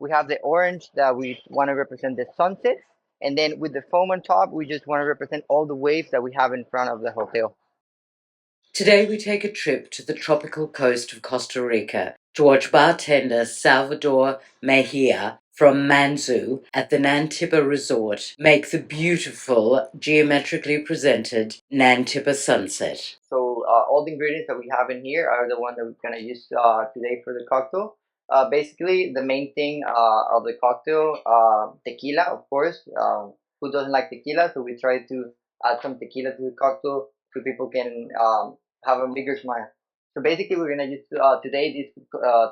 We have the orange that we want to represent the sunset. And then with the foam on top, we just want to represent all the waves that we have in front of the hotel. Today we take a trip to the tropical coast of Costa Rica to watch bartender Salvador Mejia from Manzu at the Nantipa Resort make the beautiful, geometrically presented Nantipa Sunset. So all the ingredients that we have in here are the ones that we're gonna use today for the cocktail. Basically, the main thing of the cocktail, tequila, of course. Who doesn't like tequila? So we try to add some tequila to the cocktail so people can have a bigger smile. So basically, we're gonna use today this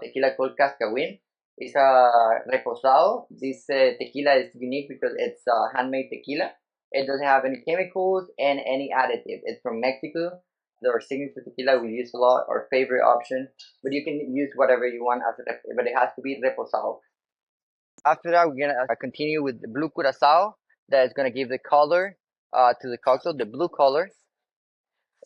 tequila called Cascawin. It's a reposado. This tequila is unique because it's handmade tequila. It doesn't have any chemicals and any additive. It's from Mexico. Our signature tequila we use a lot, our favorite option, but you can use whatever you want as but it has to be reposado. After that, we're gonna continue with the blue curacao that is gonna give the color to the cocktail, the blue color.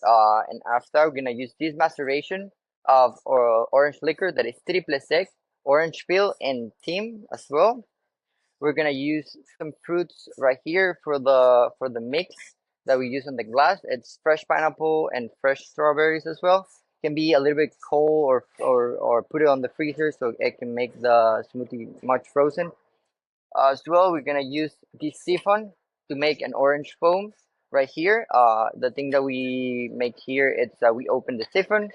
And after that, we're gonna use this maceration of orange liquor that is triple sec, orange peel, and tim as well. We're gonna use some fruits right here for the mix that we use on the glass. It's fresh pineapple and fresh strawberries as well. Can be a little bit cold or put it on the freezer so it can make the smoothie much frozen. As well, we're gonna use this siphon to make an orange foam right here. The thing that we make here, it's we open the siphon,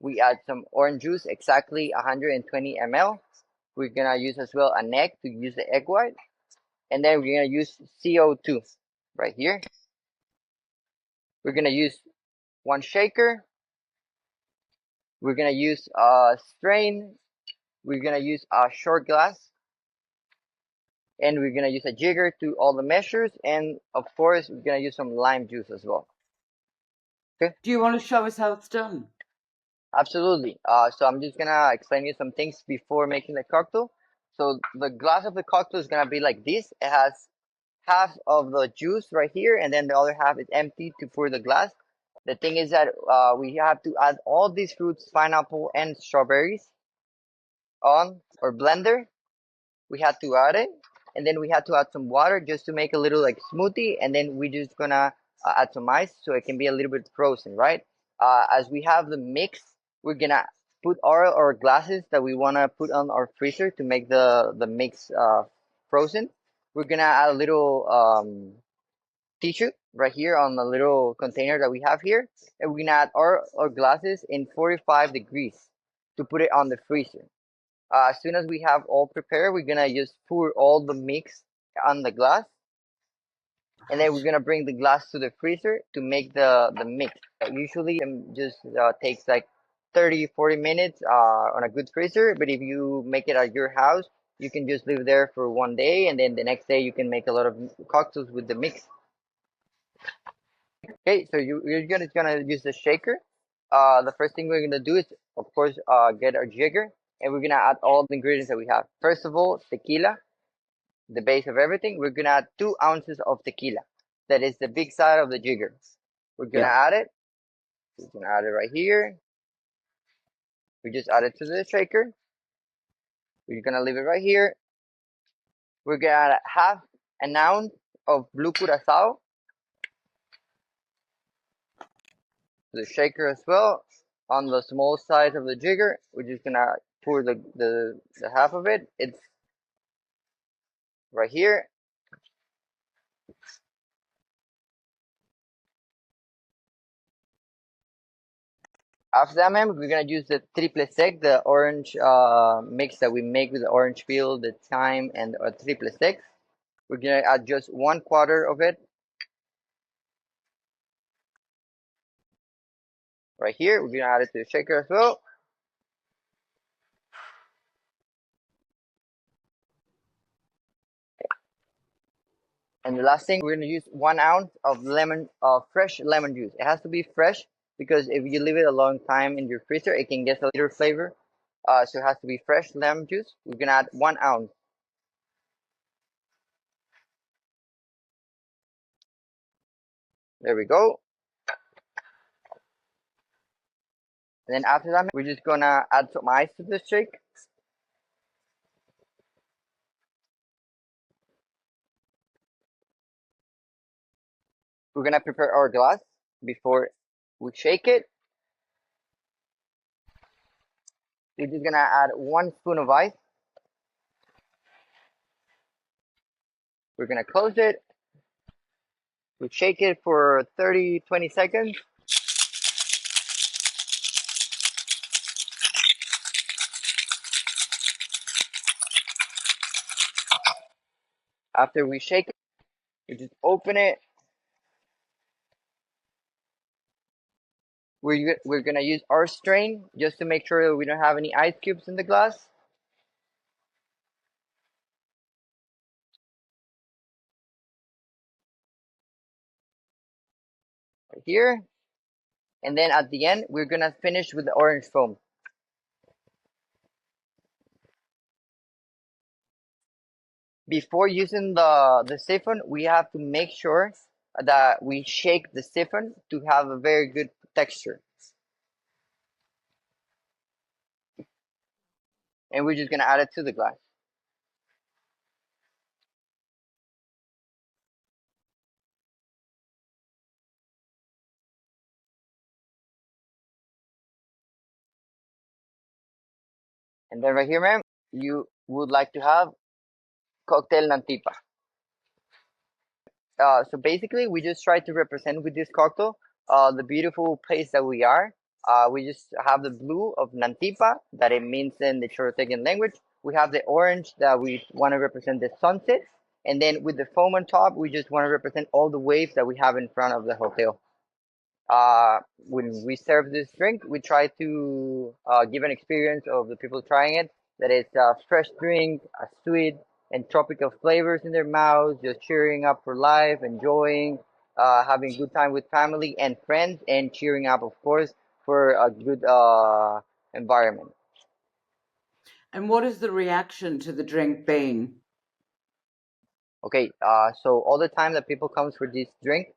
we add some orange juice, exactly 120 ml. We're gonna use as well an egg to use the egg white, and then we're gonna use CO2 right here. We're gonna use one shaker. We're gonna use a strain. We're gonna use a short glass, and we're gonna use a jigger to all the measures, and of course we're gonna use some lime juice as well. Okay. Do you want to show us how it's done? Absolutely. So I'm just gonna explain you some things before making the cocktail. So the glass of the cocktail is gonna be like this. It has half of the juice right here, and then the other half is empty to pour the glass. The thing is that we have to add all these fruits, pineapple and strawberries, on our blender. We have to add it, and then we have to add some water just to make a little like smoothie, and then we just gonna add some ice so it can be a little bit frozen, right? As we have the mix, we're gonna put all our glasses that we wanna put on our freezer to make the mix frozen. We're gonna add a little tissue right here on the little container that we have here, and we're gonna add our glasses in 45 degrees to put it on the freezer. As soon as we have all prepared, we're gonna just pour all the mix on the glass, and then we're gonna bring the glass to the freezer to make the mix. Usually just takes like 30-40 minutes on a good freezer, but if you make it at your house, you can just leave there for one day, and then the next day you can make a lot of cocktails with the mix. Okay, so you're gonna use the shaker. The first thing we're gonna do is, of course, get our jigger, and we're gonna add all the ingredients that we have. First of all, tequila, the base of everything. We're gonna add 2 ounces of tequila. That is the big side of the jigger. We're gonna add it. We're gonna add it right here. We just add it to the shaker. We're gonna leave it right here. We're gonna add half an ounce of blue curacao to the shaker as well. On the small size of the jigger, we're just gonna pour the half of it. It's right here. After that, man, we're gonna use the triple sec, the orange mix that we make with the orange peel, the thyme, and triple sec. We're gonna add just 1/4 of it right here. We're gonna add it to the shaker as well. And the last thing, we're gonna use 1 ounce of fresh lemon juice. It has to be fresh because if you leave it a long time in your freezer, it can get a little flavor. So it has to be fresh lemon juice. We're gonna add 1 ounce. There we go. And then after that, we're just gonna add some ice to the shake. We're gonna prepare our glass before we shake it. We're just gonna add 1 spoon of ice. We're gonna close it. We shake it for 30-20 seconds. After we shake it, we just open it. We're gonna use our strain just to make sure that we don't have any ice cubes in the glass. Right here. And then at the end, we're gonna finish with the orange foam. Before using the siphon, we have to make sure that we shake the siphon to have a very good texture. And we're just gonna add it to the glass. And then right here, ma'am, you would like to have cocktail Nantipa. So basically, we just try to represent with this cocktail the beautiful place that we are. We just have the blue of Nantipa, that it means in the Chorotecan language. We have the orange that we want to represent the sunset. And then with the foam on top, we just want to represent all the waves that we have in front of the hotel. When we serve this drink, we try to give an experience of the people trying it that it's a fresh drink, a sweet and tropical flavors in their mouths, just cheering up for life, enjoying, having a good time with family and friends, and cheering up, of course, for a good environment. And what has the reaction to the drink been? Okay, so all the time that people comes for this drink,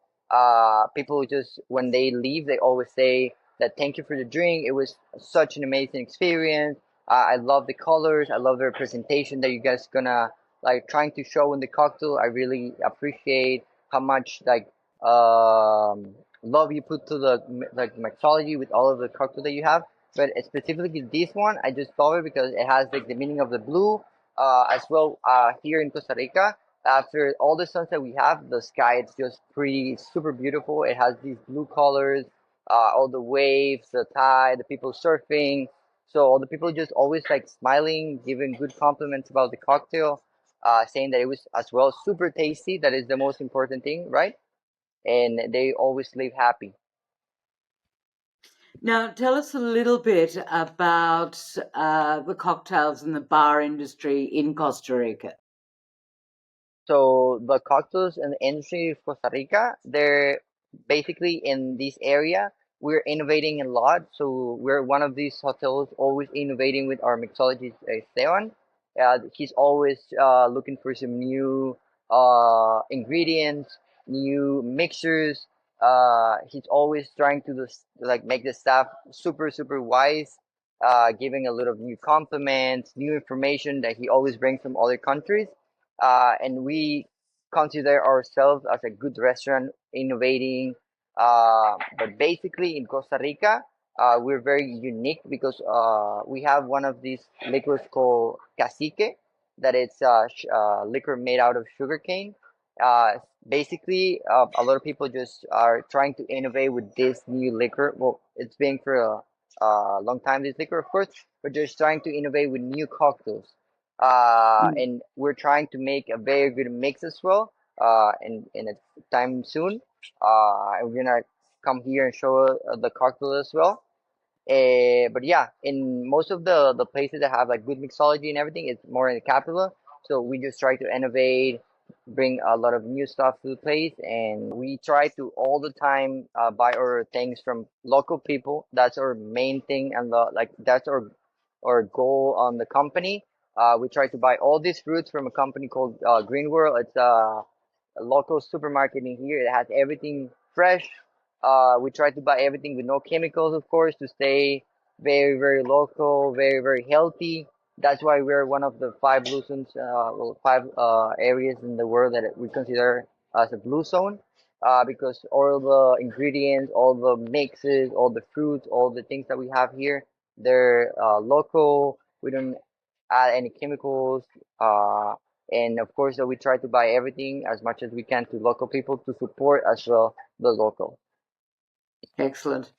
people just when they leave, they always say that thank you for the drink. It was such an amazing experience. I love the colors. I love the presentation that you guys gonna like trying to show in the cocktail. I really appreciate how much like love you put to the like mixology with all of the cocktail that you have. But specifically this one, I just love it because it has like the meaning of the blue, as well. Here in Costa Rica, after all the sunset we have, the sky it's just pretty super beautiful. It has these blue colors, all the waves, the tide, the people surfing. So all the people just always like smiling, giving good compliments about the cocktail, saying that it was as well super tasty. That is the most important thing, right? And they always leave happy. Now, tell us a little bit about the cocktails and the bar industry in Costa Rica. So the cocktails and the industry of Costa Rica, they're basically in this area. We're innovating a lot. So we're one of these hotels always innovating with our mixologist Esteban. He's always looking for some new ingredients, new mixtures. He's always trying to like make the staff super wise, giving a lot of new compliments, new information that he always brings from other countries, and we consider ourselves as a good restaurant innovating. But basically, in Costa Rica, we're very unique because we have one of these liquors called cacique, that it's liquor made out of sugarcane. Uh, Basically, a lot of people just are trying to innovate with this new liquor. Well, it's been for a long time, this liquor, of course, but just trying to innovate with new cocktails, Mm. and we're trying to make a very good mix as well. In a time soon, and we're gonna come here and show the cocktail as well. But yeah, in most of the places that have like good mixology and everything, it's more in the capital. So we just try to innovate, bring a lot of new stuff to the place, and we try to all the time buy our things from local people. That's our main thing, and like that's our goal on the company. We try to buy all these fruits from a company called Green World. It's a local supermarket in here. It has everything fresh. We try to buy everything with no chemicals, of course, to stay very local, very healthy. That's why we're one of the five blue zones, well, five areas in the world that we consider as a blue zone. because all the ingredients, all the mixes, all the fruits, all the things that we have here, they're local. We don't add any chemicals. Uh, and of course, we try to buy everything as much as we can to local people to support as well the local. Excellent.